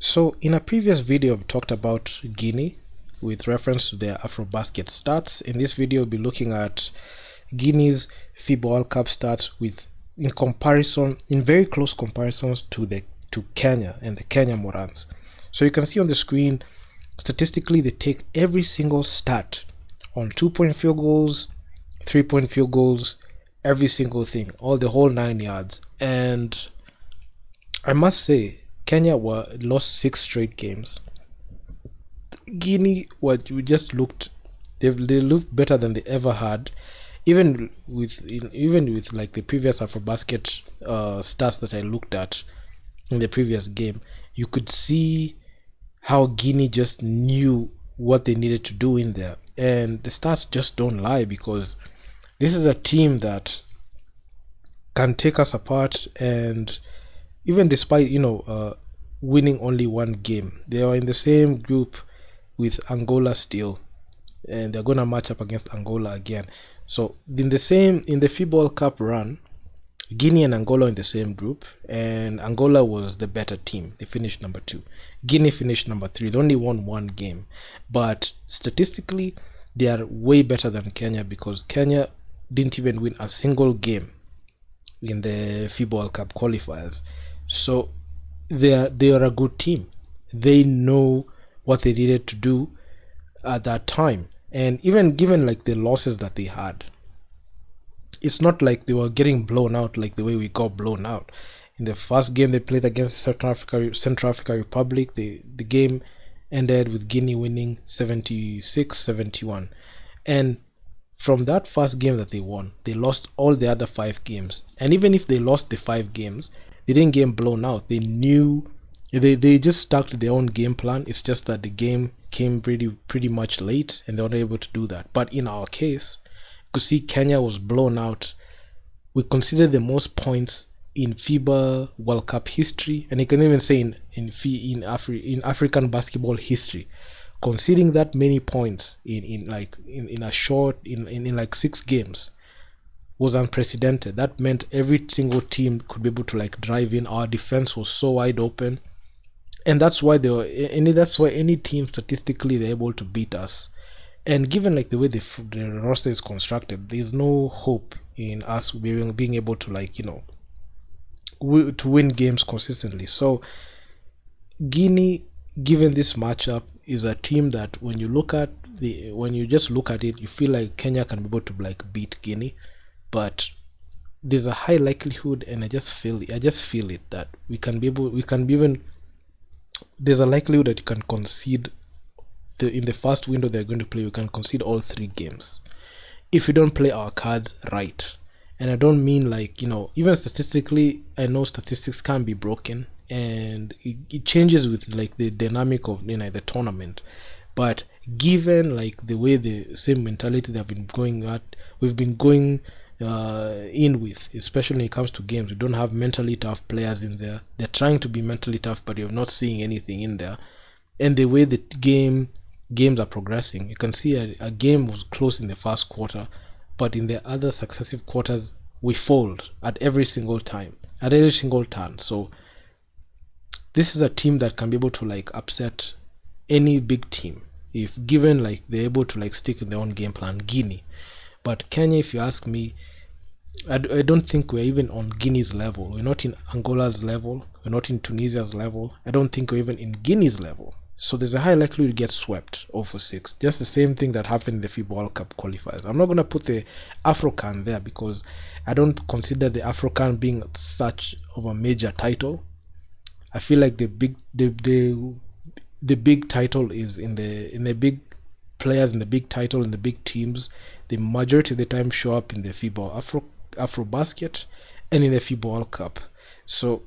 So in a previous video we talked about Guinea with reference to their AfroBasket stats. In this video we'll be looking at Guinea's FIBA World Cup stats in very close comparisons to Kenya and the Kenya Morans. So you can see on the screen, statistically they take every single stat on 2-point field goals, 3-point field goals, every single thing, all the whole 9 yards. And I must say, Kenya lost 6 straight games. Guinea, they looked better than they ever had, even with like the previous AfroBasket stats that I looked at in the previous game. You could see how Guinea just knew what they needed to do in there, and the stats just don't lie, because this is a team that can take us apart. And even despite winning only one game, they are in the same group with Angola still, and they're gonna match up against Angola again. So in the FIBA World Cup run, Guinea and Angola in the same group, and Angola was the better team. They finished number 2. Guinea finished number 3. They only won one game, but statistically they are way better than Kenya, because Kenya didn't even win a single game in the FIBA World Cup qualifiers. So they are a good team. They know what they needed to do at that time, and even given like the losses that they had, it's not like they were getting blown out like the way we got blown out in the first game they played against Central Africa Republic. The game ended with Guinea winning 76-71, and from that first game that they won, they lost all the other 5 games. And even if they lost the 5 games, they didn't get blown out. They knew, they just stuck to their own game plan. It's just that the game came pretty much late, and they were able to do that. But in our case, you could see Kenya was blown out. We consider the most points in FIBA World Cup history, and you can even say in African basketball history. Conceding that many points in like 6 games was unprecedented. That meant every single team could be able to like drive in. Our defense was so wide open, and that's why any team statistically they're able to beat us. And given like the way the roster is constructed, there's no hope in us being able to to win games consistently. So Guinea, given this matchup, is a team that when you just look at it, you feel like Kenya can be able to like beat Guinea, but there's a high likelihood, and I just feel it that there's a likelihood that you can concede in the first window they're going to play. You can concede all 3 games if you don't play our cards right. And I don't mean like, even statistically, I know statistics can be broken, and it changes with like the dynamic of the tournament. But given like the way the same mentality we've been going in with, especially when it comes to games, we don't have mentally tough players in there. They're trying to be mentally tough, but you're not seeing anything in there. And the way the games are progressing, you can see a game was close in the first quarter, but in the other successive quarters we fold at every single turn. So this is a team that can be able to like upset any big team if given like they're able to like stick in their own game plan. Guinea, but Kenya, if you ask me, I don't think we're even on Guinea's level. We're not in Angola's level. We're not in Tunisia's level. I don't think we're even in Guinea's level. So there's a high likelihood to get swept 0-6. Just the same thing that happened in the FIBA World Cup qualifiers. I'm not going to put the AfroCan there, because I don't consider the AfroCan being such of a major title. I feel like the big title is in the big players, in the big title, in the big teams. The majority of the time show up in the FIBA AfroBasket and in the FIBA World Cup. So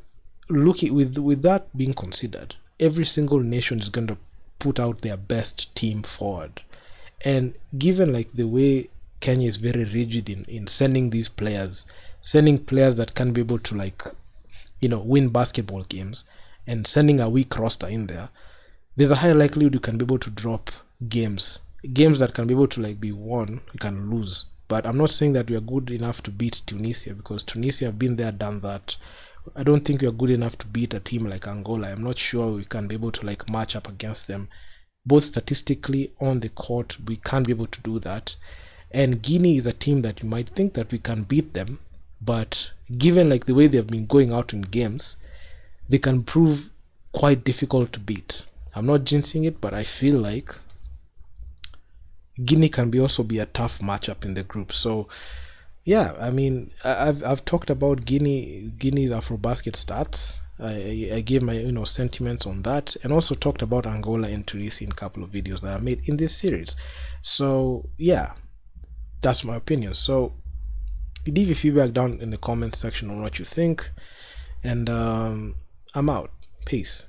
with that being considered, every single nation is going to put out their best team forward. And given like the way Kenya is very rigid in sending players that can be able to like win basketball games, and sending a weak roster in there's a high likelihood you can be able to drop games that can be able to like be won, you can lose. But I'm not saying that we are good enough to beat Tunisia, because Tunisia have been there, done that. I don't think we are good enough to beat a team like Angola. I'm not sure we can be able to like match up against them. Both statistically on the court, we can't be able to do that. And Guinea is a team that you might think that we can beat them, but given like the way they've been going out in games, they can prove quite difficult to beat. I'm not jinxing it, but I feel like Guinea can also be a tough matchup in the group. So yeah, I mean, I've talked about Guinea's AfroBasket stats. I gave my sentiments on that, and also talked about Angola and Tunisia in a couple of videos that I made in this series. So yeah, that's my opinion. So leave your feedback down in the comments section on what you think, and I'm out. Peace.